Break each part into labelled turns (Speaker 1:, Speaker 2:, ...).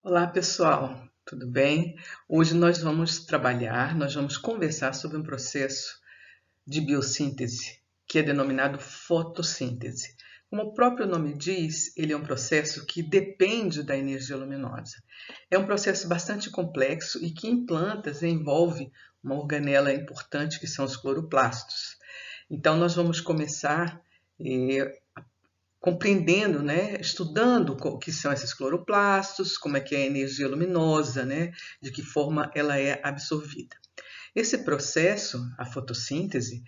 Speaker 1: Olá, pessoal, tudo bem? Hoje nós vamos conversar sobre um processo de biossíntese que é denominado fotossíntese. Como o próprio nome diz, ele é um processo que depende da energia luminosa. É um processo bastante complexo e que em plantas envolve uma organela importante que são os cloroplastos. Então, nós vamos começar compreendendo, né, estudando o que são esses cloroplastos, como é que é a energia luminosa, né, de que forma ela é absorvida. Esse processo, a fotossíntese,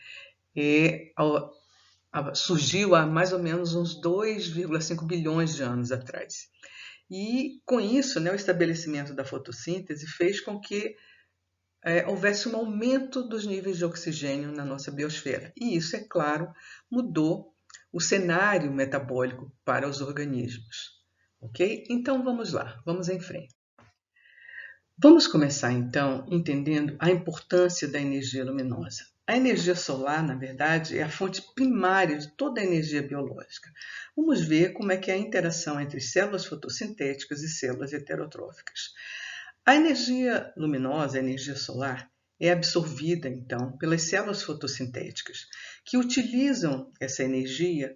Speaker 1: surgiu há mais ou menos uns 2,5 bilhões de anos atrás. E com isso, né, o estabelecimento da fotossíntese fez com que houvesse um aumento dos níveis de oxigênio na nossa biosfera. E isso, é claro, mudou o cenário metabólico para os organismos. Ok? Então vamos lá, vamos em frente. Vamos começar então entendendo a importância da energia luminosa. A energia solar, na verdade, é a fonte primária de toda a energia biológica. Vamos ver como é que é a interação entre células fotossintéticas e células heterotróficas. A energia luminosa, a energia solar, é absorvida, então, pelas células fotossintéticas, que utilizam essa energia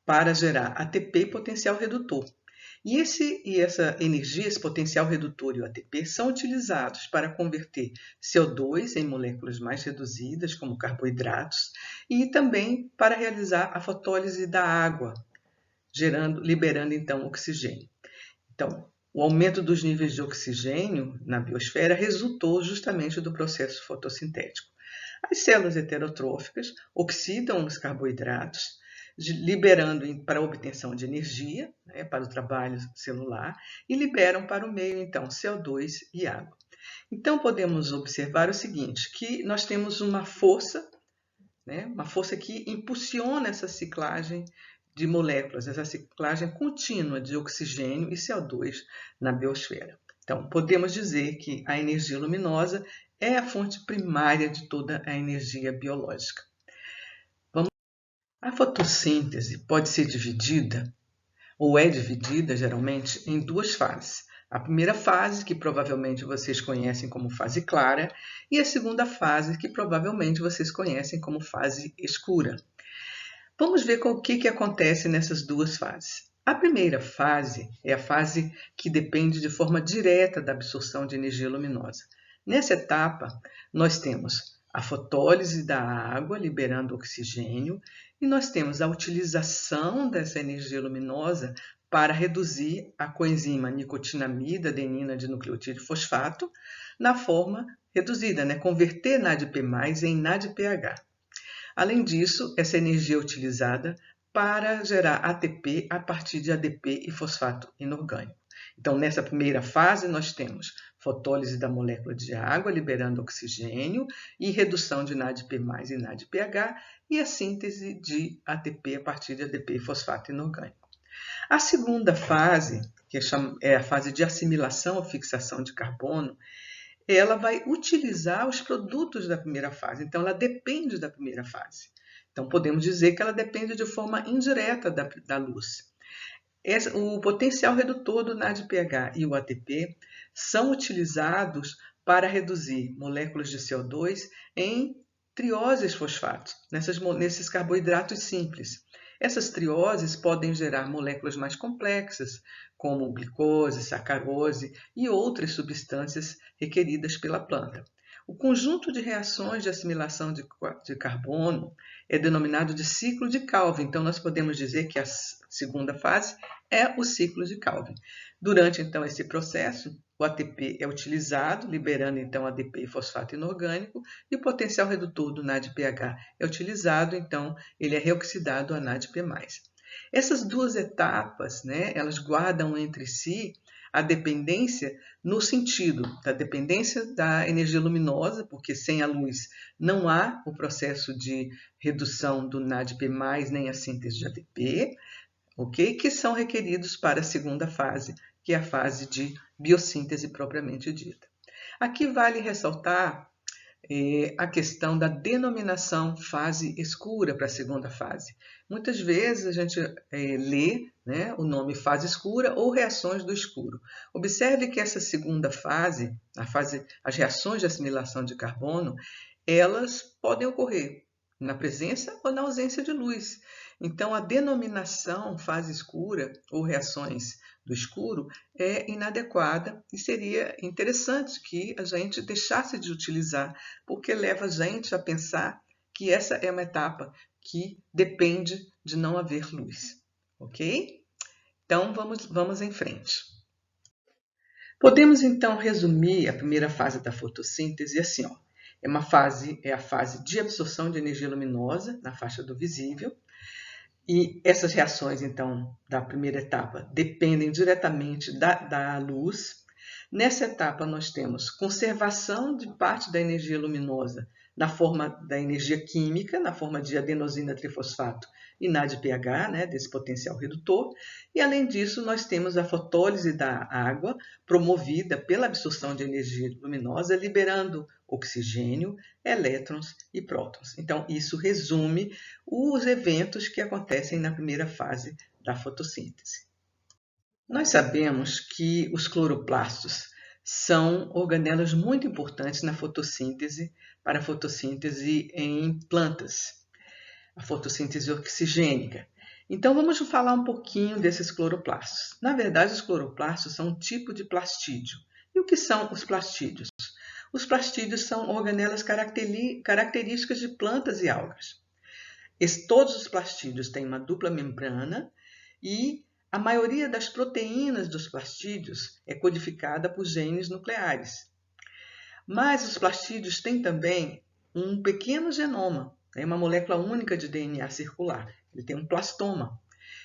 Speaker 1: para gerar ATP e potencial redutor. Essa energia, esse potencial redutor e o ATP, são utilizados para converter CO2 em moléculas mais reduzidas, como carboidratos, e também para realizar a fotólise da água, liberando então oxigênio. Então, o aumento dos níveis de oxigênio na biosfera resultou justamente do processo fotossintético. As células heterotróficas oxidam os carboidratos, liberando para a obtenção de energia, né, para o trabalho celular, e liberam para o meio, então, CO2 e água. Então, podemos observar o seguinte, que nós temos uma força, né, uma força que impulsiona essa ciclagem de moléculas, essa ciclagem contínua de oxigênio e CO2 na biosfera. Então, podemos dizer que a energia luminosa é a fonte primária de toda a energia biológica. A fotossíntese pode ser dividida, ou é dividida geralmente, em duas fases. A primeira fase, que provavelmente vocês conhecem como fase clara, e a segunda fase, que provavelmente vocês conhecem como fase escura. Vamos ver o que acontece nessas duas fases. A primeira fase é a fase que depende de forma direta da absorção de energia luminosa. Nessa etapa, nós temos a fotólise da água, liberando oxigênio, e nós temos a utilização dessa energia luminosa para reduzir a coenzima nicotinamida adenina de nucleotídeo fosfato na forma reduzida, né? Converter NADP+, em NADPH. Além disso, essa energia é utilizada para gerar ATP a partir de ADP e fosfato inorgânico. Então, nessa primeira fase, nós temos fotólise da molécula de água, liberando oxigênio, e redução de NADP+, e NADPH, e a síntese de ATP a partir de ADP e fosfato inorgânico. A segunda fase, que é a fase de assimilação ou fixação de carbono, ela vai utilizar os produtos da primeira fase. Então, ela depende da primeira fase. Então, podemos dizer que ela depende de forma indireta da luz. O potencial redutor do NADPH e o ATP são utilizados para reduzir moléculas de CO2 em trioses fosfatos, nesses carboidratos simples. Essas trioses podem gerar moléculas mais complexas, como glicose, sacarose e outras substâncias requeridas pela planta. O conjunto de reações de assimilação de carbono é denominado de ciclo de Calvin. Então, nós podemos dizer que a segunda fase é o ciclo de Calvin. Durante, então, esse processo, o ATP é utilizado, liberando, então, ADP e fosfato inorgânico, e o potencial redutor do NADPH é utilizado, então, ele é reoxidado a NADP+. Essas duas etapas, né, elas guardam entre si a dependência no sentido da dependência da energia luminosa, porque sem a luz não há o processo de redução do NADP+, nem a síntese de ADP, ok? Que são requeridos para a segunda fase, que é a fase de biossíntese propriamente dita. Aqui vale ressaltar a questão da denominação fase escura para a segunda fase. Muitas vezes a gente lê, né, o nome fase escura ou reações do escuro. Observe que essa segunda fase, as reações de assimilação de carbono, elas podem ocorrer na presença ou na ausência de luz. Então, a denominação fase escura ou reações do escuro é inadequada e seria interessante que a gente deixasse de utilizar, porque leva a gente a pensar que essa é uma etapa que depende de não haver luz, ok? Então, vamos em frente. Podemos, então, resumir a primeira fase da fotossíntese assim, ó. É a fase de absorção de energia luminosa na faixa do visível. E essas reações, então, da primeira etapa, dependem diretamente da luz. Nessa etapa, nós temos conservação de parte da energia luminosa na forma da energia química, na forma de adenosina trifosfato e NADPH, né, desse potencial redutor. E, além disso, nós temos a fotólise da água, promovida pela absorção de energia luminosa, liberando oxigênio, elétrons e prótons. Então, isso resume os eventos que acontecem na primeira fase da fotossíntese. Nós sabemos que os cloroplastos são organelas muito importantes na fotossíntese, para a fotossíntese em plantas, a fotossíntese oxigênica. Então, vamos falar um pouquinho desses cloroplastos. Na verdade, os cloroplastos são um tipo de plastídio. E o que são os plastídios? Os plastídios são organelas características de plantas e algas. Todos os plastídios têm uma dupla membrana e a maioria das proteínas dos plastídios é codificada por genes nucleares. Mas os plastídios têm também um pequeno genoma, uma molécula única de DNA circular. Ele tem um plastoma,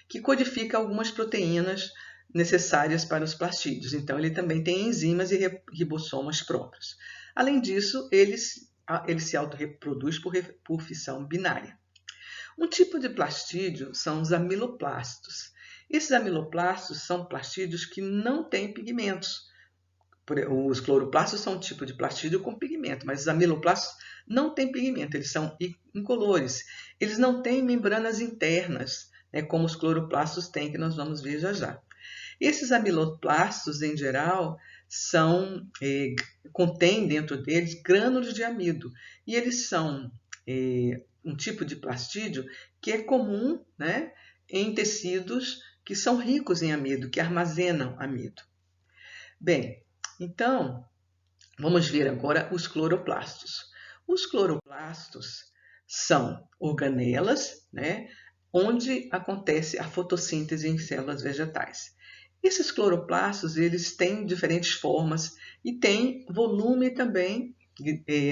Speaker 1: que codifica algumas proteínas necessárias para os plastídeos. Então, ele também tem enzimas e ribossomas próprios. Além disso, ele se autorreproduz por fissão binária. Um tipo de plastídio são os amiloplastos. Esses amiloplastos são plastídios que não têm pigmentos. Os cloroplastos são um tipo de plastídio com pigmento, mas os amiloplastos não têm pigmento, eles são incolores. Eles não têm membranas internas, né, como os cloroplastos têm, que nós vamos ver já já. Esses amiloplastos, em geral, contêm dentro deles grânulos de amido, e eles são um tipo de plastídio que é comum, né, em tecidos que são ricos em amido, que armazenam amido. Bem, então, vamos ver agora os cloroplastos. Os cloroplastos são organelas, né, onde acontece a fotossíntese em células vegetais. Esses cloroplastos, eles têm diferentes formas e têm volume também,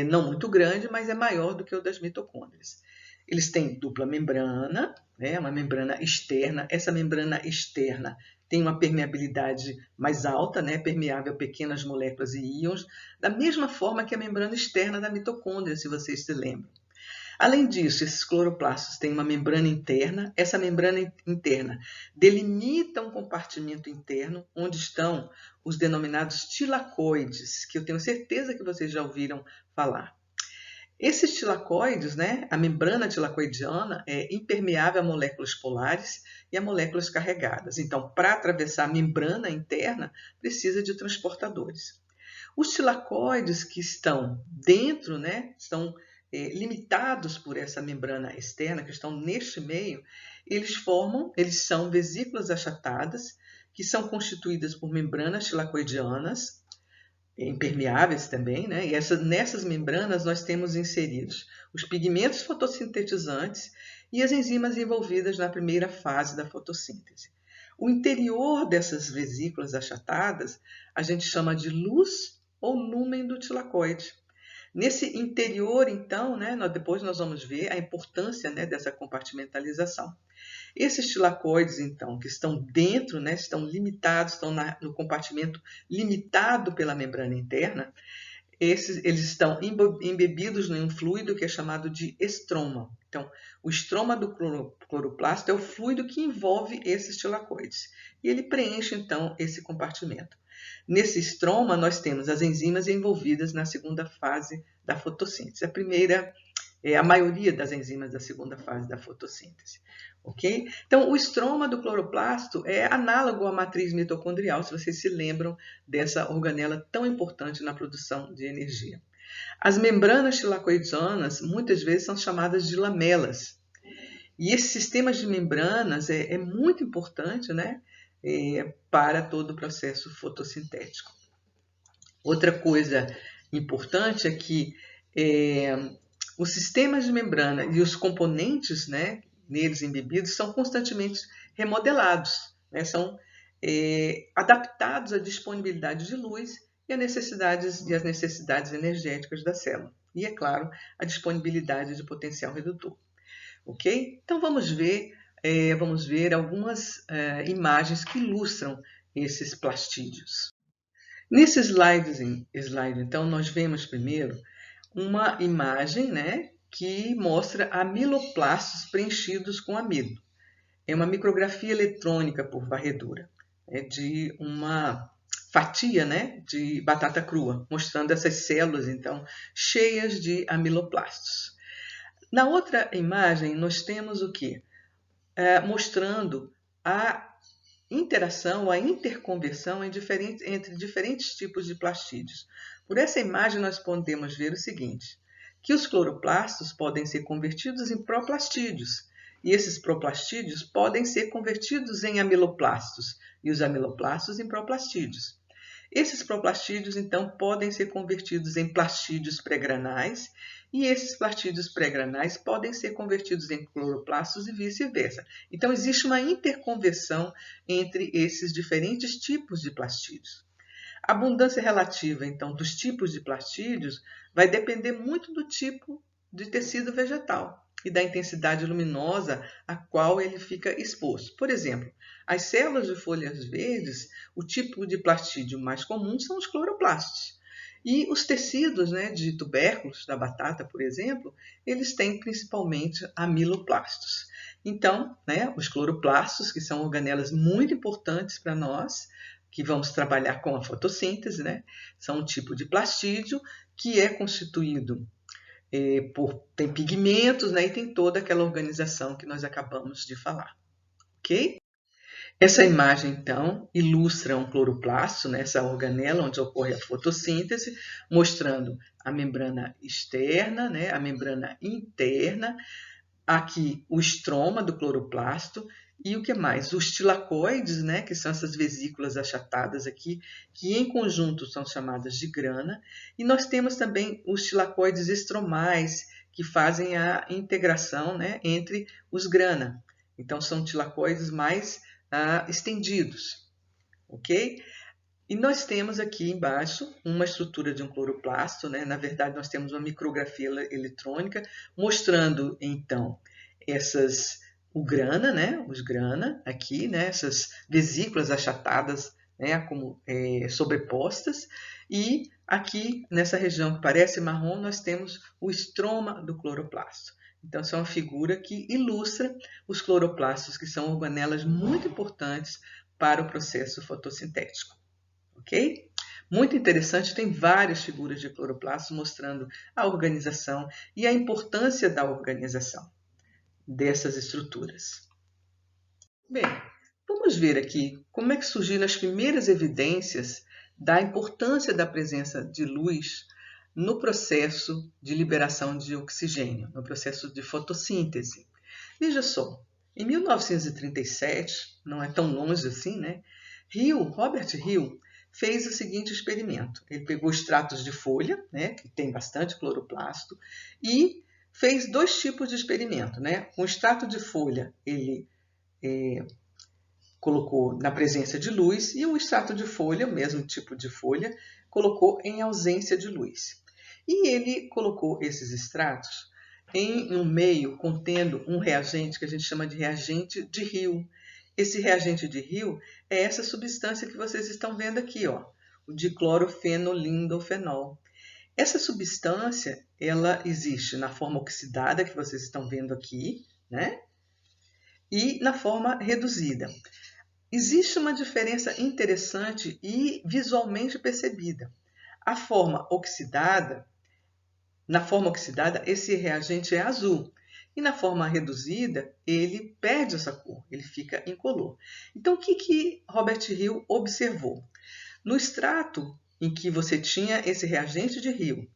Speaker 1: não muito grande, mas é maior do que o das mitocôndrias. Eles têm dupla membrana, né, uma membrana externa. Essa membrana externa tem uma permeabilidade mais alta, né, permeável a pequenas moléculas e íons, da mesma forma que a membrana externa da mitocôndria, se vocês se lembram. Além disso, esses cloroplastos têm uma membrana interna. Essa membrana interna delimita um compartimento interno onde estão os denominados tilacoides, que eu tenho certeza que vocês já ouviram falar. Esses tilacoides, né, a membrana tilacoidiana é impermeável a moléculas polares e a moléculas carregadas. Então, para atravessar a membrana interna, precisa de transportadores. Os tilacoides que estão dentro, né, estão limitados por essa membrana externa, que estão neste meio, eles são vesículas achatadas, que são constituídas por membranas tilacoidianas, impermeáveis também, né? E nessas membranas nós temos inseridos os pigmentos fotossintetizantes e as enzimas envolvidas na primeira fase da fotossíntese. O interior dessas vesículas achatadas a gente chama de luz ou lúmen do tilacoide. Nesse interior, então, né, depois nós vamos ver a importância, né, dessa compartimentalização. Esses tilacoides, então, que estão dentro, né, estão limitados, estão no compartimento limitado pela membrana interna, eles estão embebidos em um fluido que é chamado de estroma. Então, o estroma do cloroplasto é o fluido que envolve esses tilacoides. E ele preenche, então, esse compartimento. Nesse estroma, nós temos as enzimas envolvidas na segunda fase da fotossíntese. A primeira é a maioria das enzimas da segunda fase da fotossíntese. Ok? Então, o estroma do cloroplasto é análogo à matriz mitocondrial, se vocês se lembram dessa organela tão importante na produção de energia. As membranas tilacoidianas muitas vezes são chamadas de lamelas. E esse sistema de membranas é muito importante, né, para todo o processo fotossintético. Outra coisa importante é que os sistemas de membrana e os componentes, né, neles embebidos são constantemente remodelados, né, são adaptados à disponibilidade de luz e as necessidades energéticas da célula. E, é claro, a disponibilidade de potencial redutor. Ok? Então vamos ver algumas imagens que ilustram esses plastídeos. Nesse slide, então, nós vemos primeiro uma imagem, né, que mostra amiloplastos preenchidos com amido. É uma micrografia eletrônica por varredura, de uma fatia, né, de batata crua, mostrando essas células, então, cheias de amiloplastos. Na outra imagem, nós temos o quê? Mostrando a interação, a interconversão entre diferentes tipos de plastídeos. Por essa imagem, nós podemos ver o seguinte, que os cloroplastos podem ser convertidos em proplastídeos, e esses proplastídeos podem ser convertidos em amiloplastos, e os amiloplastos em proplastídeos. Esses proplastídeos, então, podem ser convertidos em plastídeos pré-granais, e esses plastídeos pré-granais podem ser convertidos em cloroplastos e vice-versa. Então, existe uma interconversão entre esses diferentes tipos de plastídeos. A abundância relativa, então, dos tipos de plastídeos vai depender muito do tipo de tecido vegetal e da intensidade luminosa a qual ele fica exposto. Por exemplo, as células de folhas verdes, o tipo de plastídeo mais comum são os cloroplastos. E os tecidos, né, de tubérculos da batata, por exemplo, eles têm principalmente amiloplastos. Então, né, os cloroplastos, que são organelas muito importantes para nós, que vamos trabalhar com a fotossíntese, né, são um tipo de plastídeo que é constituído tem pigmentos, né, e tem toda aquela organização que nós acabamos de falar. Ok? Essa imagem, então, ilustra um cloroplasto, né, essa organela onde ocorre a fotossíntese, mostrando a membrana externa, né, a membrana interna, aqui o estroma do cloroplasto e o que mais? Os tilacoides, né, que são essas vesículas achatadas aqui, que em conjunto são chamadas de grana, e nós temos também os tilacoides estromais, que fazem a integração, né, entre os grana. Então são tilacoides mais estendidos, ok? E nós temos aqui embaixo uma estrutura de um cloroplasto, né? Na verdade, nós temos uma micrografia eletrônica mostrando, então, o grana, né? Os grana aqui, né? Essas vesículas achatadas, né? Como sobrepostas. E aqui, nessa região que parece marrom, nós temos o estroma do cloroplasto. Então, essa é uma figura que ilustra os cloroplastos, que são organelas muito importantes para o processo fotossintético. Ok? Muito interessante, tem várias figuras de cloroplastos mostrando a organização e a importância da organização dessas estruturas. Bem, vamos ver aqui como é que surgiram as primeiras evidências da importância da presença de luz no processo de liberação de oxigênio, no processo de fotossíntese. Veja só, em 1937, não é tão longe assim, né? Robert Hill fez o seguinte experimento. Ele pegou extratos de folha, né, que tem bastante cloroplasto, e fez dois tipos de experimento. Né? Um extrato de folha ele colocou na presença de luz e um extrato de folha, o mesmo tipo de folha, colocou em ausência de luz. E ele colocou esses extratos em um meio contendo um reagente que a gente chama de reagente de Hill. Esse reagente de Hill é essa substância que vocês estão vendo aqui, ó, o diclorofenolindofenol. Essa substância, ela existe na forma oxidada que vocês estão vendo aqui, né? E na forma reduzida. existe uma diferença interessante e visualmente percebida. A forma oxidada, na forma oxidada, esse reagente é azul. E na forma reduzida, ele perde essa cor, ele fica incolor. Então, o que Robert Hill observou? No extrato em que você tinha esse reagente de Hill,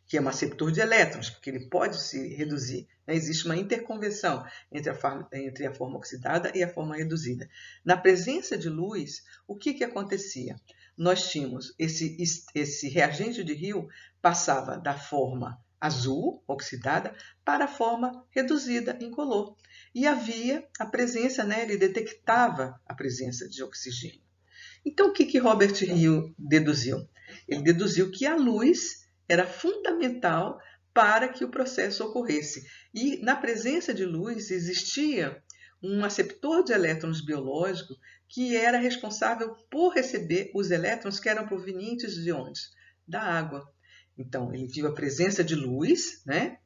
Speaker 1: que é um aceptor de elétrons, porque ele pode se reduzir, né? Existe uma interconversão entre a forma oxidada e a forma reduzida. Na presença de luz, o que acontecia? Nós tínhamos esse reagente de Hill passava da forma azul, oxidada, para a forma reduzida, incolor. E havia a presença, né? Ele detectava a presença de oxigênio. Então, o que Robert Hill deduziu? Ele deduziu que a luz era fundamental para que o processo ocorresse. E na presença de luz existia um aceptor de elétrons biológico que era responsável por receber os elétrons que eram provenientes de onde? Da água. Então, ele viu a presença de luz, né?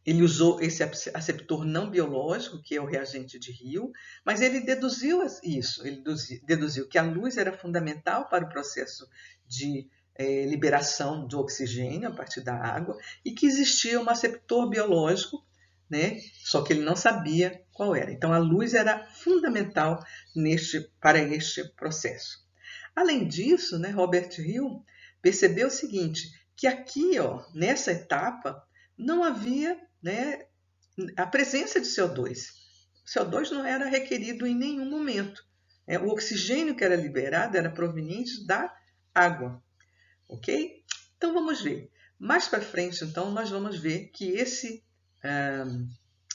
Speaker 1: Ele usou esse aceptor não biológico, que é o reagente de Hill, mas ele deduziu isso, ele deduziu que a luz era fundamental para o processo de liberação do oxigênio a partir da água e que existia um aceptor biológico, né? Só que ele não sabia qual era. Então, a luz era fundamental para este processo. Além disso, né, Robert Hill percebeu o seguinte, que aqui, ó, nessa etapa, não havia, né, a presença de CO2. O CO2 não era requerido em nenhum momento. O oxigênio que era liberado era proveniente da água. Ok? Então, vamos ver. Mais para frente, então, nós vamos ver que esse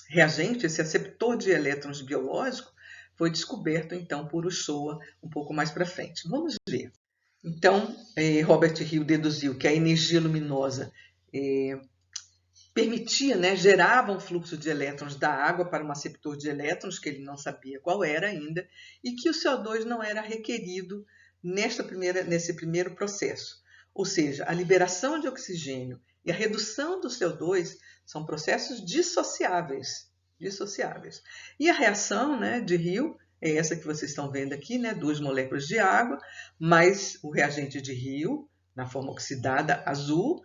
Speaker 1: reagente, esse aceptor de elétrons biológico, foi descoberto, então, por Uchoa um pouco mais para frente. Vamos ver. Então, Robert Hill deduziu que a energia luminosa permitia, né, gerava um fluxo de elétrons da água para um aceptor de elétrons, que ele não sabia qual era ainda, e que o CO2 não era requerido nesse primeiro processo. Ou seja, a liberação de oxigênio e a redução do CO2 são processos dissociáveis. E a reação, né, de Hill é essa que vocês estão vendo aqui, né, 2 moléculas de água, mais o reagente de Hill, na forma oxidada azul,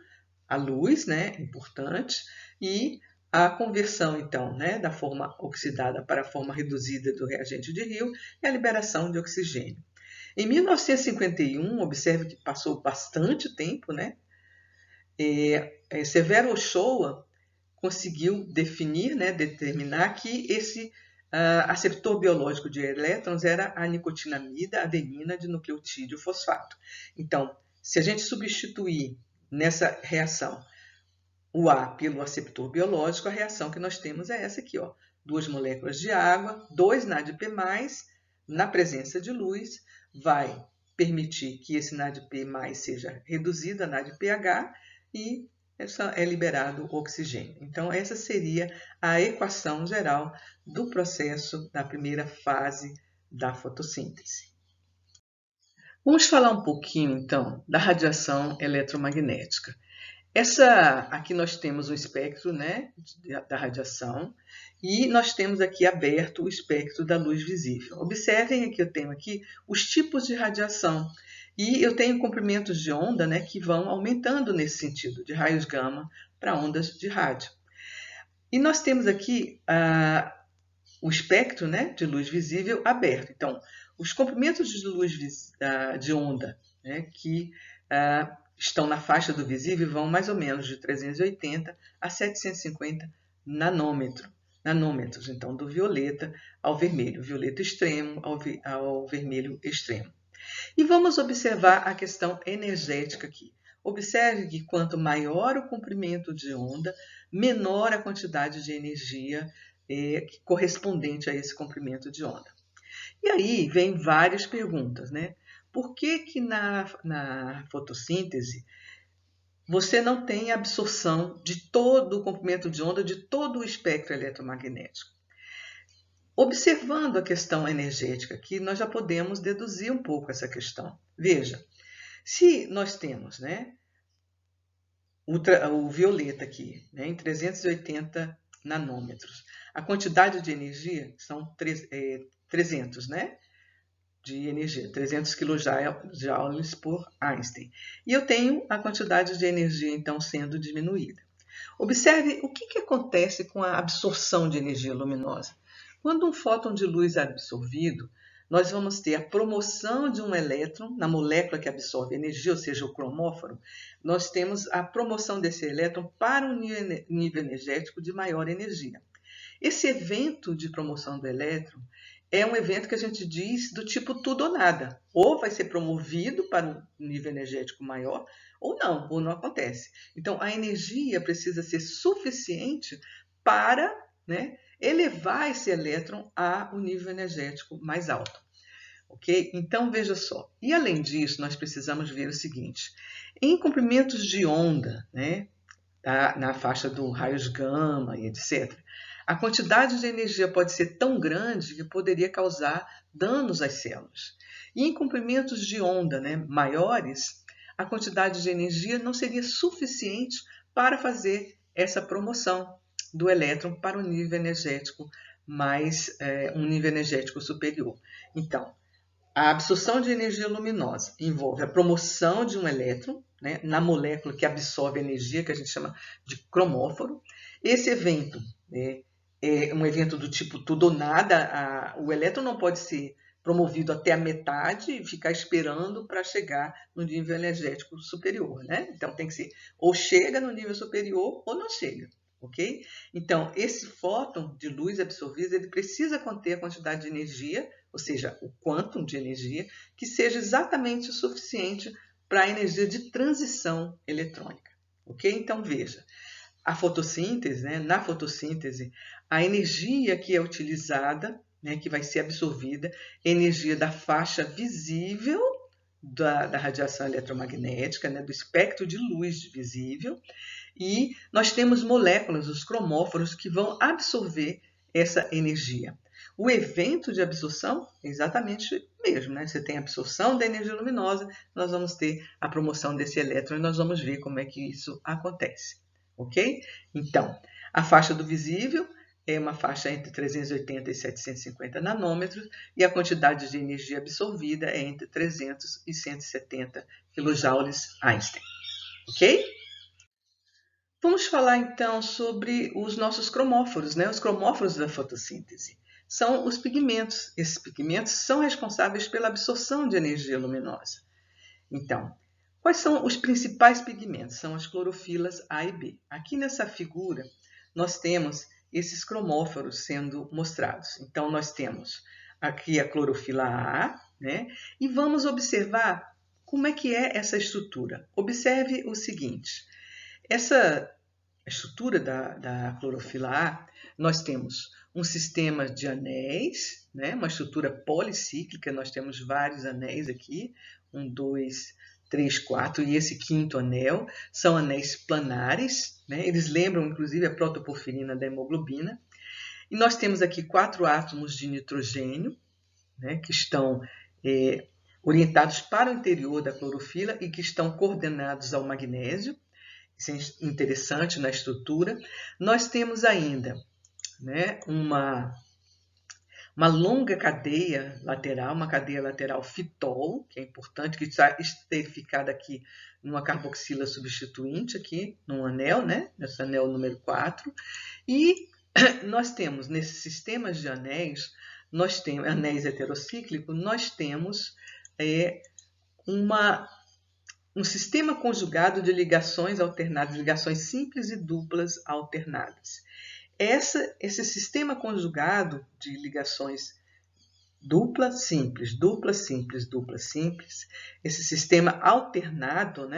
Speaker 1: a luz, né, importante, e a conversão, então, né, da forma oxidada para a forma reduzida do reagente de Hill e a liberação de oxigênio. Em 1951, observe que passou bastante tempo, né, Severo Ochoa conseguiu definir, né, determinar que esse aceptor biológico de elétrons era a nicotinamida adenina de nucleotídeo fosfato. Então, se a gente substituir nessa reação o A pelo aceptor biológico, a reação que nós temos é essa aqui, ó. 2 moléculas de água, 2 NADP+, na presença de luz, vai permitir que esse NADP+, seja reduzido a NADPH e é liberado o oxigênio. Então, essa seria a equação geral do processo da primeira fase da fotossíntese. Vamos falar um pouquinho, então, da radiação eletromagnética. Aqui nós temos o espectro, né, da radiação e nós temos aqui aberto o espectro da luz visível. Observem que eu tenho aqui os tipos de radiação e eu tenho comprimentos de onda, né, que vão aumentando nesse sentido, de raios gama para ondas de rádio. E nós temos aqui o espectro, né, de luz visível aberto. Então, os comprimentos de luz de onda, né, que estão na faixa do visível vão mais ou menos de 380 a 750 nanômetros, então do violeta ao vermelho, violeta extremo ao vermelho extremo. E vamos observar a questão energética aqui. Observe que quanto maior o comprimento de onda, menor a quantidade de energia correspondente a esse comprimento de onda. E aí vem várias perguntas, né? Por que na fotossíntese você não tem absorção de todo o comprimento de onda, de todo o espectro eletromagnético? Observando a questão energética aqui, nós já podemos deduzir um pouco essa questão. Veja, se nós temos, né, o violeta aqui, né, em 380 nanômetros, a quantidade de energia são 300, né? de energia, 300 kJ por Einstein. E eu tenho a quantidade de energia, então, sendo diminuída. Observe o que acontece com a absorção de energia luminosa. Quando um fóton de luz é absorvido, nós vamos ter a promoção de um elétron na molécula que absorve energia, ou seja, o cromóforo. Nós temos a promoção desse elétron para um nível energético de maior energia. Esse evento de promoção do elétron é um evento que a gente diz do tipo tudo ou nada. Ou vai ser promovido para um nível energético maior, ou não acontece. Então, a energia precisa ser suficiente para, elevar esse elétron a um nível energético mais alto. Ok? Então, veja só. E, além disso, nós precisamos ver o seguinte. Em comprimentos de onda, na faixa do raios gama e etc., a quantidade de energia pode ser tão grande que poderia causar danos às células. E em comprimentos de onda maiores, a quantidade de energia não seria suficiente para fazer essa promoção do elétron para um nível energético um nível energético superior. Então, a absorção de energia luminosa envolve a promoção de um elétron na molécula que absorve energia, que a gente chama de cromóforo. Esse evento é um evento do tipo tudo ou nada. O elétron não pode ser promovido até a metade e ficar esperando para chegar no nível energético superior. Então, tem que ser ou chega no nível superior ou não chega. Ok? Então, esse fóton de luz absorvido, ele precisa conter a quantidade de energia, ou seja, o quantum de energia, que seja exatamente o suficiente para a energia de transição eletrônica. Ok? Então, veja, a fotossíntese, na fotossíntese, a energia que é utilizada, que vai ser absorvida, é a energia da faixa visível da radiação eletromagnética, do espectro de luz visível, e nós temos moléculas, os cromóforos, que vão absorver essa energia. O evento de absorção é exatamente o mesmo. Você tem a absorção da energia luminosa, nós vamos ter a promoção desse elétron e nós vamos ver como é que isso acontece. Ok? Então, a faixa do visível é uma faixa entre 380 e 750 nanômetros e a quantidade de energia absorvida é entre 300 e 170 kJ Einstein. Ok? Vamos falar então sobre os nossos cromóforos, os cromóforos da fotossíntese. São os pigmentos. Esses pigmentos são responsáveis pela absorção de energia luminosa. Então, quais são os principais pigmentos? São as clorofilas A e B. Aqui nessa figura, nós temos esses cromóforos sendo mostrados. Então, nós temos aqui a clorofila A, e vamos observar como é que é essa estrutura. Observe o seguinte. Essa estrutura da clorofila A, nós temos um sistema de anéis, uma estrutura policíclica, nós temos vários anéis aqui, 1, 2, 3, 4, e esse quinto anel são anéis planares, eles lembram inclusive a protoporfirina da hemoglobina, e nós temos aqui 4 átomos de nitrogênio, que estão orientados para o interior da clorofila e que estão coordenados ao magnésio. Isso é interessante na estrutura. Nós temos ainda uma longa cadeia lateral, uma cadeia lateral fitol, que é importante, que está esterificada aqui numa carboxila substituinte, aqui num anel, nesse anel número 4. E nós temos, nesses sistemas de anéis, nós temos anéis heterocíclicos, nós temos um sistema conjugado de ligações alternadas, ligações simples e duplas alternadas. Esse sistema conjugado de ligações dupla, simples, dupla, simples, dupla, simples, esse sistema alternado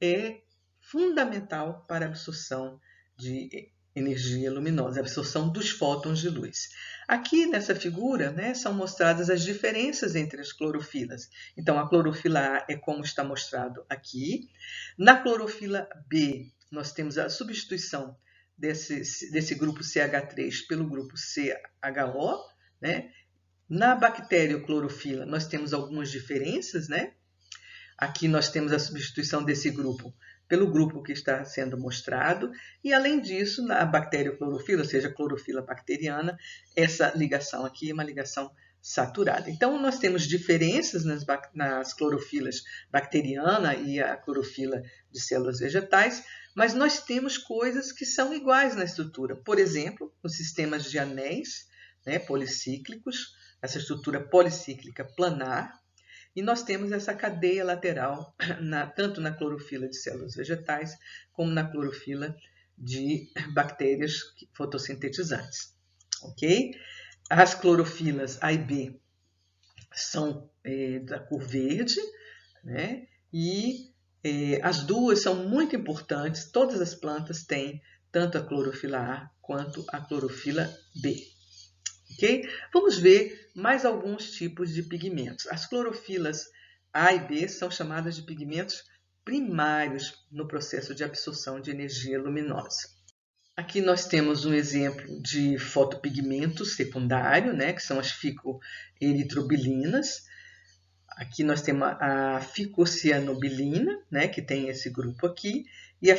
Speaker 1: é fundamental para a absorção de energia luminosa, a absorção dos fótons de luz. Aqui nessa figura são mostradas as diferenças entre as clorofilas. Então, a clorofila A é como está mostrado aqui. Na clorofila B, nós temos a substituição desse grupo CH3 pelo grupo CHO. Na bacterioclorofila, nós temos algumas diferenças. Aqui nós temos a substituição desse grupo pelo grupo que está sendo mostrado, e além disso, na bacterioclorofila, ou seja, clorofila bacteriana, essa ligação aqui é uma ligação saturada. Então, nós temos diferenças nas clorofilas bacteriana e a clorofila de células vegetais, mas nós temos coisas que são iguais na estrutura. Por exemplo, os sistemas de anéis, né, policíclicos, essa estrutura policíclica planar, e nós temos essa cadeia lateral, tanto na clorofila de células vegetais, como na clorofila de bactérias fotossintetizantes. Ok? As clorofilas A e B são da cor verde, né? E as duas são muito importantes. Todas as plantas têm tanto a clorofila A quanto a clorofila B. Ok? Vamos ver mais alguns tipos de pigmentos. As clorofilas A e B são chamadas de pigmentos primários no processo de absorção de energia luminosa. Aqui nós temos um exemplo de fotopigmento secundário, né, que são as ficoeritrobilinas. Aqui nós temos a ficocianobilina, né, que tem esse grupo aqui, e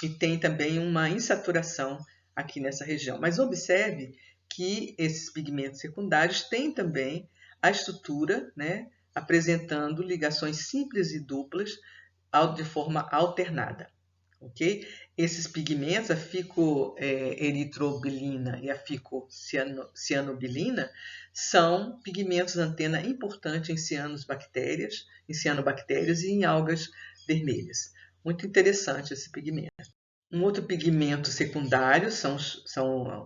Speaker 1: e tem também uma insaturação aqui nessa região. Mas observe que esses pigmentos secundários têm também a estrutura, né, apresentando ligações simples e duplas de forma alternada. Okay? Esses pigmentos, a ficoeritrobilina e a ficocianobilina, são pigmentos antena importante em cianobactérias e em algas vermelhas. Muito interessante esse pigmento. Um outro pigmento secundário são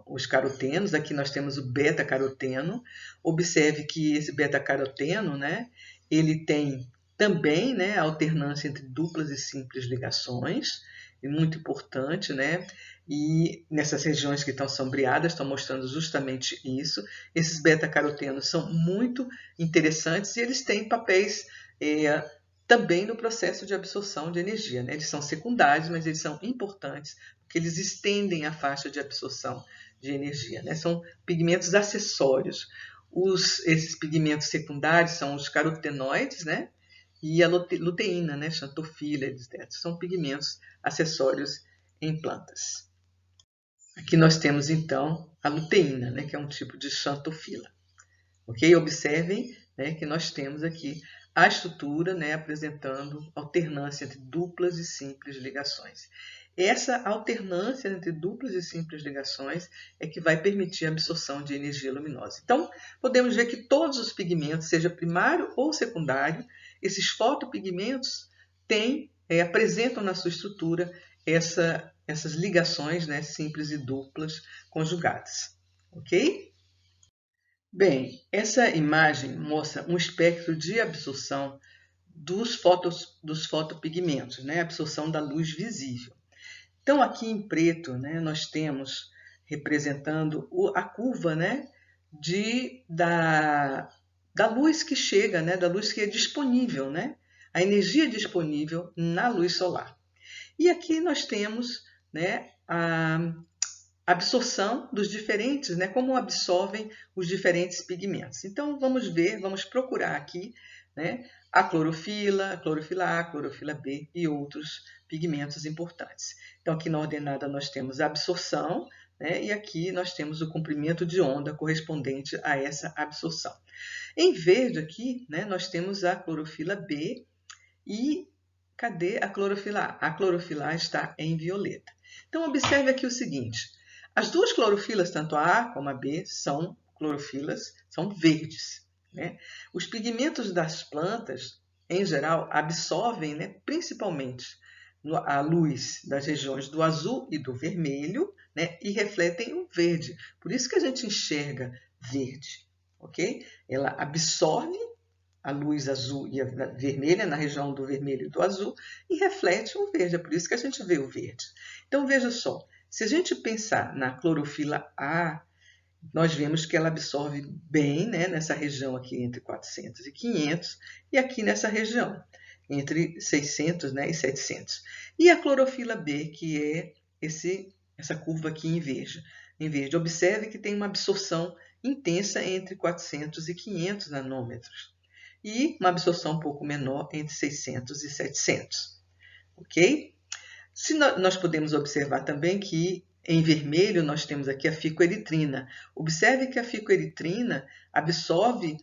Speaker 1: os carotenos. Aqui nós temos o beta-caroteno. Observe que esse beta-caroteno, né, ele tem também, né, alternância entre duplas e simples ligações, é muito importante, né? E nessas regiões que estão sombreadas, estão mostrando justamente isso. Esses beta-carotenos são muito interessantes e eles têm papéis também no processo de absorção de energia, né? Eles são secundários, mas eles são importantes porque eles estendem a faixa de absorção de energia, né? São pigmentos acessórios. Esses pigmentos secundários são os carotenoides, né? E a luteína, né? Xantofila, etc. São pigmentos acessórios em plantas. Aqui nós temos, então, a luteína, né? Que é um tipo de xantofila. Ok? Observem, né, que nós temos aqui a estrutura, né, apresentando alternância entre duplas e simples ligações. Essa alternância entre duplas e simples ligações é que vai permitir a absorção de energia luminosa. Então, podemos ver que todos os pigmentos, seja primário ou secundário, esses fotopigmentos apresentam na sua estrutura essas ligações, né, simples e duplas conjugadas. Ok? Bem, essa imagem mostra um espectro de absorção dos fotopigmentos, né, absorção da luz visível. Então, aqui em preto, né, nós temos representando a curva, né, da luz que chega, né, da luz que é disponível, né, a energia disponível na luz solar. E aqui nós temos, né, a absorção dos diferentes, né, como absorvem os diferentes pigmentos. Então, vamos procurar aqui, né, a clorofila A, a clorofila B e outros pigmentos importantes. Então, aqui na ordenada nós temos a absorção, né, e aqui nós temos o comprimento de onda correspondente a essa absorção. Em verde aqui, né, nós temos a clorofila B e cadê a clorofila A? A clorofila A está em violeta. Então, observe aqui o seguinte, as duas clorofilas, tanto a A como a B, são verdes. Né? Os pigmentos das plantas, em geral, absorvem, né, principalmente a luz das regiões do azul e do vermelho, né, e refletem o verde. Por isso que a gente enxerga verde. Okay? Ela absorve a luz azul e a vermelha na região do vermelho e do azul e reflete o verde. É por isso que a gente vê o verde. Então, veja só. Se a gente pensar na clorofila A, nós vemos que ela absorve bem, né, nessa região aqui entre 400 e 500 e aqui nessa região entre 600, né, e 700. E a clorofila B, que é essa curva aqui em verde. Observe que tem uma absorção intensa entre 400 e 500 nanômetros e uma absorção um pouco menor entre 600 e 700. Ok? Nós podemos observar também que em vermelho, nós temos aqui a ficoeritrina. Observe que a ficoeritrina absorve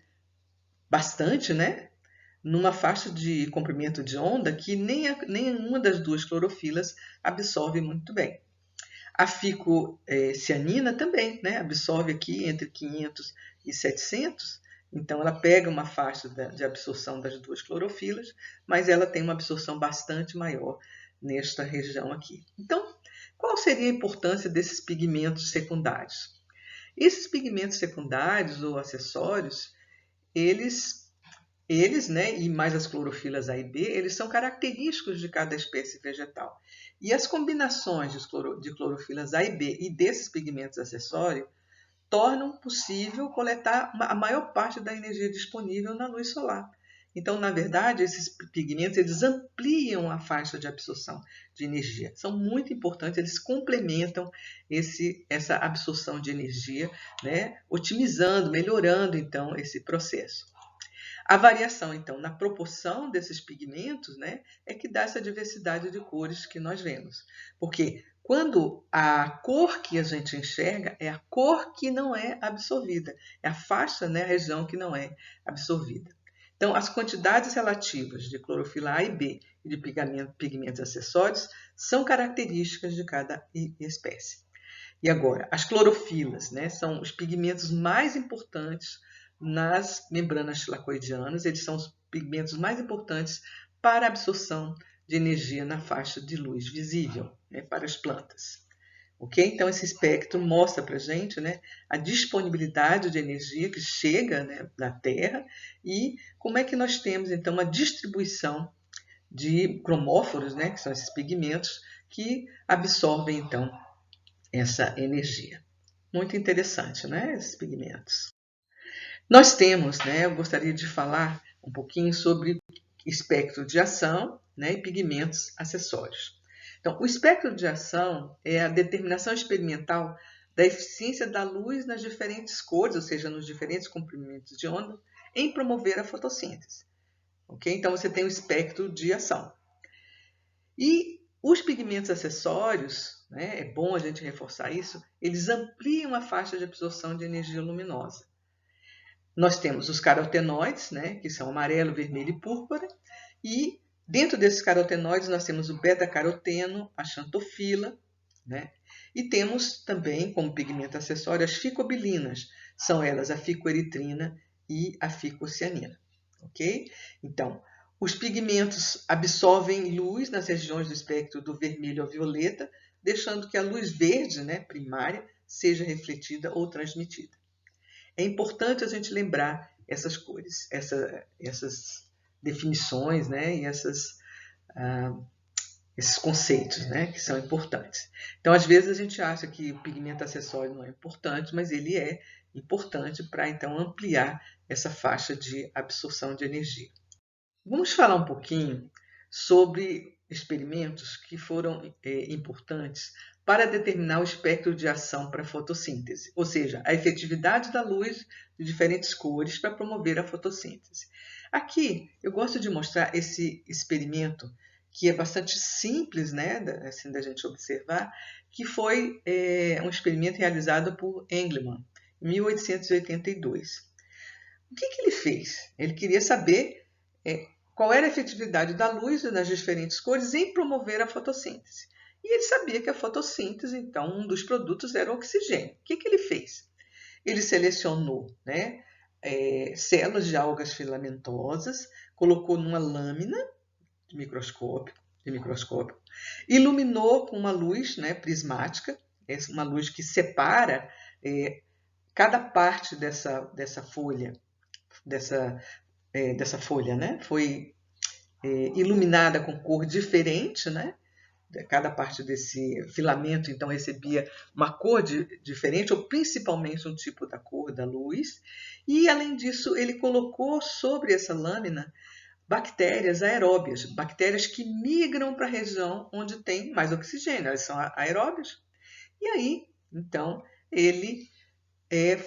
Speaker 1: bastante, né? Numa faixa de comprimento de onda que nenhuma das duas clorofilas absorve muito bem. A ficocianina também, né? Absorve aqui entre 500 e 700, então ela pega uma faixa de absorção das duas clorofilas, mas ela tem uma absorção bastante maior nesta região aqui. Então, qual seria a importância desses pigmentos secundários? Esses pigmentos secundários ou acessórios, eles, né, e mais as clorofilas A e B, eles são característicos de cada espécie vegetal. E as combinações de clorofilas A e B e desses pigmentos acessórios tornam possível coletar a maior parte da energia disponível na luz solar. Então, na verdade, esses pigmentos eles ampliam a faixa de absorção de energia. São muito importantes, eles complementam essa absorção de energia, né? Otimizando, melhorando, então, esse processo. A variação, então, na proporção desses pigmentos, né, é que dá essa diversidade de cores que nós vemos. Porque quando a cor que a gente enxerga é a cor que não é absorvida, é a faixa, né, a região que não é absorvida. Então, as quantidades relativas de clorofila A e B e de pigmentos acessórios são características de cada espécie. E agora, as clorofilas, né, são os pigmentos mais importantes nas membranas tilacoidianas, eles são os pigmentos mais importantes para a absorção de energia na faixa de luz visível, né, para as plantas. Ok? Então, esse espectro mostra para a gente, né, a disponibilidade de energia que chega, né, da Terra e como é que nós temos, então, uma distribuição de cromóforos, né, que são esses pigmentos que absorvem, então, essa energia. Muito interessante, né, esses pigmentos. Nós temos, né, eu gostaria de falar um pouquinho sobre espectro de ação, né, e pigmentos acessórios. Então, o espectro de ação é a determinação experimental da eficiência da luz nas diferentes cores, ou seja, nos diferentes comprimentos de onda, em promover a fotossíntese. Okay? Então, você tem o espectro de ação. E os pigmentos acessórios, né, é bom a gente reforçar isso, eles ampliam a faixa de absorção de energia luminosa. Nós temos os carotenoides, né, que são amarelo, vermelho e púrpura, e dentro desses carotenoides nós temos o beta-caroteno, a xantofila, né, e temos também como pigmento acessório as ficobilinas, são elas a ficoeritrina e a ficocianina. Ok? Então, os pigmentos absorvem luz nas regiões do espectro do vermelho ao violeta, deixando que a luz verde, né, primária, seja refletida ou transmitida. É importante a gente lembrar essas cores, essas definições, né, e esses conceitos, né, que são importantes. Então, às vezes a gente acha que o pigmento acessório não é importante, mas ele é importante para, então, ampliar essa faixa de absorção de energia. Vamos falar um pouquinho sobre experimentos que foram importantes para determinar o espectro de ação para a fotossíntese, ou seja, a efetividade da luz de diferentes cores para promover a fotossíntese. Aqui eu gosto de mostrar esse experimento que é bastante simples, né, assim, da gente observar, que foi um experimento realizado por Engelmann, em 1882. O que ele fez? Ele queria saber qual era a efetividade da luz nas diferentes cores em promover a fotossíntese. E ele sabia que a fotossíntese, então, um dos produtos era o oxigênio. O que ele fez? Ele selecionou, né, células de algas filamentosas, colocou numa lâmina de microscópio, iluminou com uma luz, né, prismática, uma luz que separa cada parte dessa folha, dessa folha, né? Foi iluminada com cor diferente, né? Cada parte desse filamento, então, recebia uma cor diferente, ou principalmente um tipo da cor da luz. E, além disso, ele colocou sobre essa lâmina bactérias aeróbias, bactérias que migram para a região onde tem mais oxigênio, elas são aeróbias. E aí, então, ele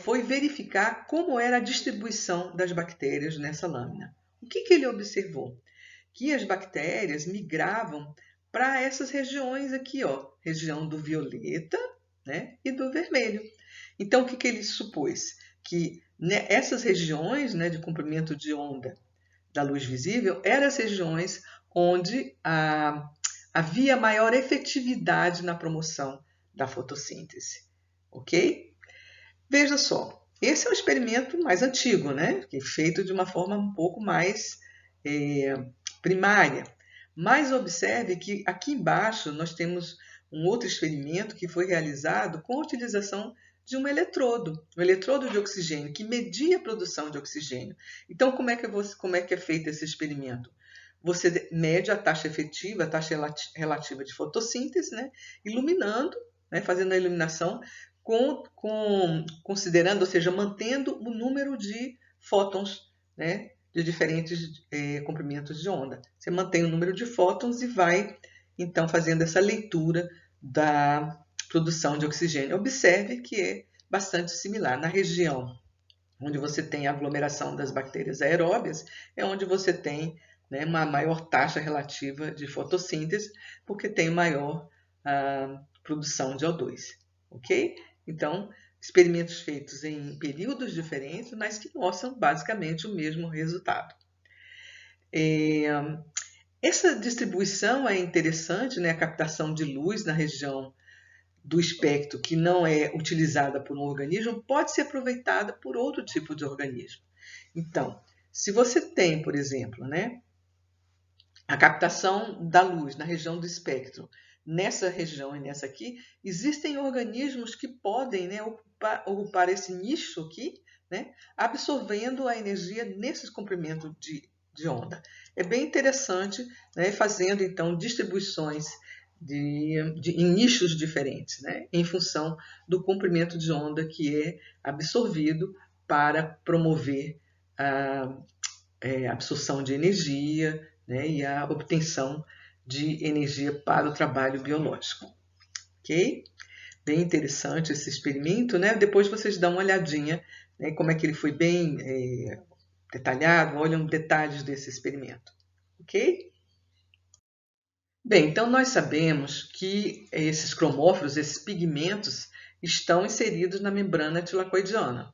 Speaker 1: foi verificar como era a distribuição das bactérias nessa lâmina. O que ele observou? Que as bactérias migravam para essas regiões aqui, ó, região do violeta, né, e do vermelho. Então, o que ele supôs? Que essas regiões, né, de comprimento de onda da luz visível eram as regiões onde havia maior efetividade na promoção da fotossíntese. Ok? Veja só, esse é um experimento mais antigo, né? Que é feito de uma forma um pouco mais primária. Mas observe que aqui embaixo nós temos um outro experimento que foi realizado com a utilização de um eletrodo de oxigênio, que media a produção de oxigênio. Então, como é que é feito esse experimento? Você mede a taxa efetiva, a taxa relativa de fotossíntese, né? Iluminando, né? Fazendo a iluminação, considerando, ou seja, mantendo o número de fótons, né? De diferentes comprimentos de onda. Você mantém o número de fótons e vai, então, fazendo essa leitura da produção de oxigênio. Observe que é bastante similar. Na região onde você tem a aglomeração das bactérias aeróbias, é onde você tem, né, uma maior taxa relativa de fotossíntese, porque tem maior produção de O2. Ok? Então, experimentos feitos em períodos diferentes, mas que mostram basicamente o mesmo resultado. Essa distribuição é interessante, né? A captação de luz na região do espectro que não é utilizada por um organismo pode ser aproveitada por outro tipo de organismo. Então, se você tem, por exemplo, né, a captação da luz na região do espectro, nessa região e nessa aqui, existem organismos que podem, né, ocupar esse nicho aqui, né, absorvendo a energia nesses comprimentos de onda. É bem interessante, né, fazendo então distribuições em nichos diferentes, né, em função do comprimento de onda que é absorvido para promover a absorção de energia, né, e a obtenção de energia para o trabalho biológico. Ok? Bem interessante esse experimento, né? Depois vocês dão uma olhadinha, né, como é que ele foi bem detalhado, olham detalhes desse experimento. Ok? Bem, então nós sabemos que esses cromófilos, esses pigmentos, estão inseridos na membrana tilacoidiana.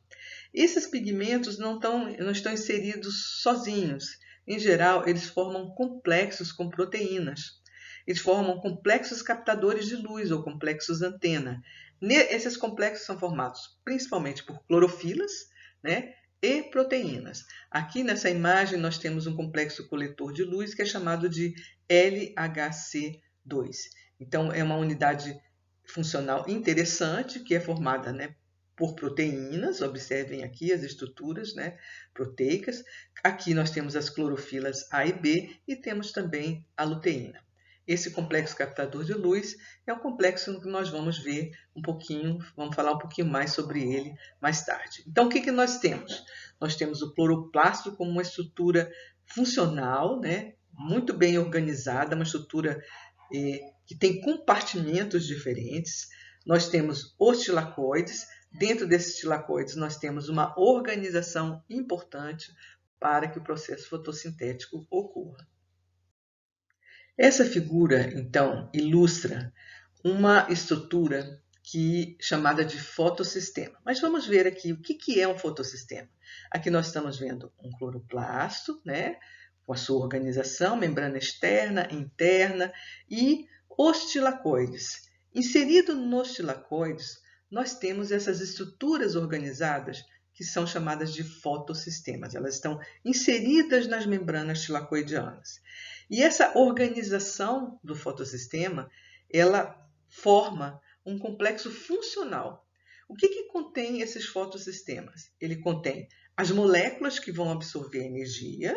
Speaker 1: Esses pigmentos não estão inseridos sozinhos. Em geral, eles formam complexos com proteínas. Eles formam complexos captadores de luz ou complexos antena. Esses complexos são formados principalmente por clorofilas, né, e proteínas. Aqui nessa imagem nós temos um complexo coletor de luz que é chamado de LHC2. Então é uma unidade funcional interessante que é formada, né, por proteínas. Observem aqui as estruturas, né, proteicas. Aqui nós temos as clorofilas A e B e temos também a luteína. Esse complexo captador de luz é um complexo que nós vamos ver um pouquinho, vamos falar um pouquinho mais sobre ele mais tarde. Então, o que nós temos? Nós temos o cloroplasto como uma estrutura funcional, né, muito bem organizada, uma estrutura que tem compartimentos diferentes. Nós temos os tilacoides. Dentro desses tilacoides, nós temos uma organização importante para que o processo fotossintético ocorra. Essa figura, então, ilustra uma estrutura chamada de fotossistema. Mas vamos ver aqui o que é um fotossistema. Aqui nós estamos vendo um cloroplasto, né, com a sua organização, membrana externa, interna, e os tilacoides. Inserido nos tilacoides, nós temos essas estruturas organizadas que são chamadas de fotossistemas. Elas estão inseridas nas membranas tilacoidianas. E essa organização do fotossistema, ela forma um complexo funcional. O que contém esses fotossistemas? Ele contém as moléculas que vão absorver energia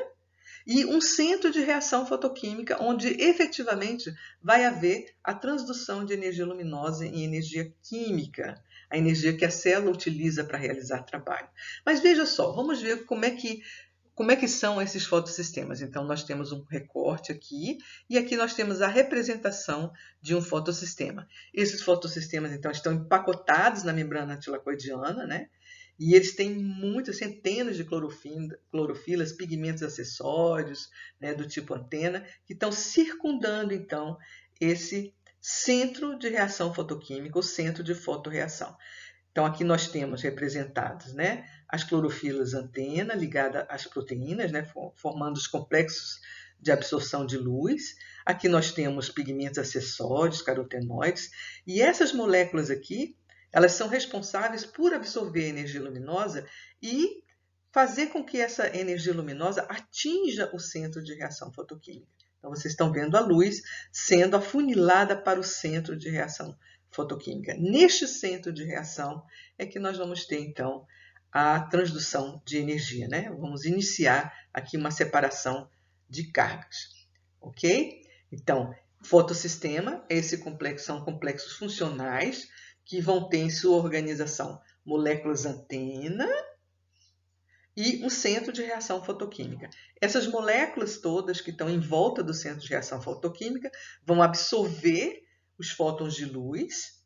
Speaker 1: e um centro de reação fotoquímica, onde efetivamente vai haver a transdução de energia luminosa em energia química, a energia que a célula utiliza para realizar trabalho. Mas veja só, vamos ver como é que são esses fotossistemas. Então, nós temos um recorte aqui, e aqui nós temos a representação de um fotossistema. Esses fotossistemas, então, estão empacotados na membrana tilacoidiana, né? E eles têm muitas, centenas de clorofilas, pigmentos acessórios, né, do tipo antena, que estão circundando, então, esse centro de reação fotoquímica ou centro de fotorreação. Então, aqui nós temos representados, né, as clorofilas antena ligada às proteínas, né, formando os complexos de absorção de luz. Aqui nós temos pigmentos acessórios, carotenoides, e essas moléculas aqui, elas são responsáveis por absorver a energia luminosa e fazer com que essa energia luminosa atinja o centro de reação fotoquímica. Então, vocês estão vendo a luz sendo afunilada para o centro de reação fotoquímica. Neste centro de reação é que nós vamos ter, então, a transdução de energia, né? Vamos iniciar aqui uma separação de cargas, ok? Então, fotossistema, esse complexo são complexos funcionais que vão ter em sua organização moléculas antena e um centro de reação fotoquímica. Essas moléculas todas que estão em volta do centro de reação fotoquímica vão absorver os fótons de luz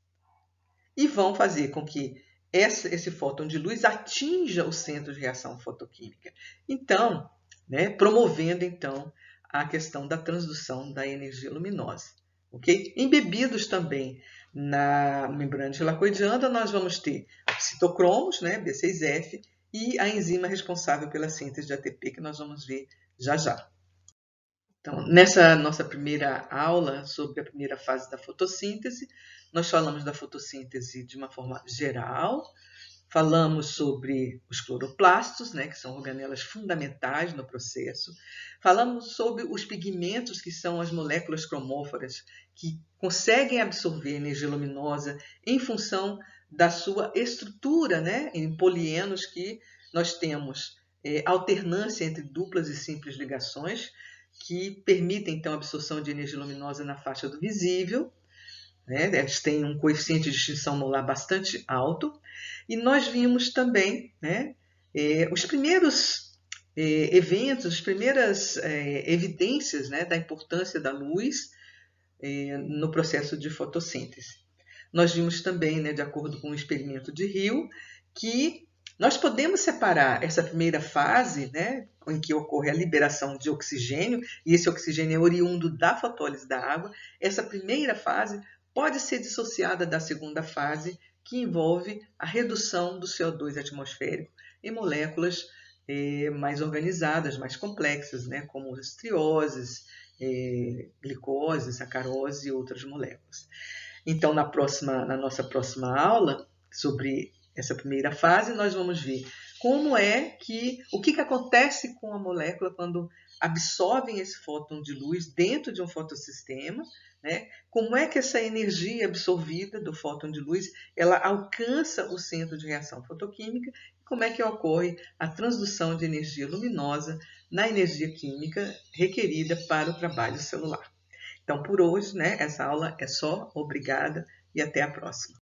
Speaker 1: e vão fazer com que esse fóton de luz atinja o centro de reação fotoquímica. Então, né, promovendo então a questão da transdução da energia luminosa. Okay? Embebidos também na membrana tilacoideana, nós vamos ter citocromos, né, B6F, e a enzima responsável pela síntese de ATP, que nós vamos ver já já. Então, nessa nossa primeira aula sobre a primeira fase da fotossíntese, nós falamos da fotossíntese de uma forma geral, falamos sobre os cloroplastos, né, que são organelas fundamentais no processo, falamos sobre os pigmentos, que são as moléculas cromóforas, que conseguem absorver energia luminosa em função da sua estrutura, né, em polienos, que nós temos alternância entre duplas e simples ligações, que permitem, então, a absorção de energia luminosa na faixa do visível, né? Eles têm um coeficiente de extinção molar bastante alto. E nós vimos também, né, os primeiros eventos, as primeiras evidências, né, da importância da luz no processo de fotossíntese. Nós vimos também, né, de acordo com o experimento de Hill, que nós podemos separar essa primeira fase, né, em que ocorre a liberação de oxigênio, e esse oxigênio é oriundo da fotólise da água. Essa primeira fase pode ser dissociada da segunda fase, que envolve a redução do CO2 atmosférico em moléculas mais organizadas, mais complexas, né, como as trioses, glicose, sacarose e outras moléculas. Então, na nossa próxima aula, sobre essa primeira fase, nós vamos ver o que acontece com a molécula quando absorvem esse fóton de luz dentro de um fotossistema, né? Como é que essa energia absorvida do fóton de luz, ela alcança o centro de reação fotoquímica, e como é que ocorre a transdução de energia luminosa na energia química requerida para o trabalho celular. Então, por hoje, né, essa aula é só. Obrigada e até a próxima.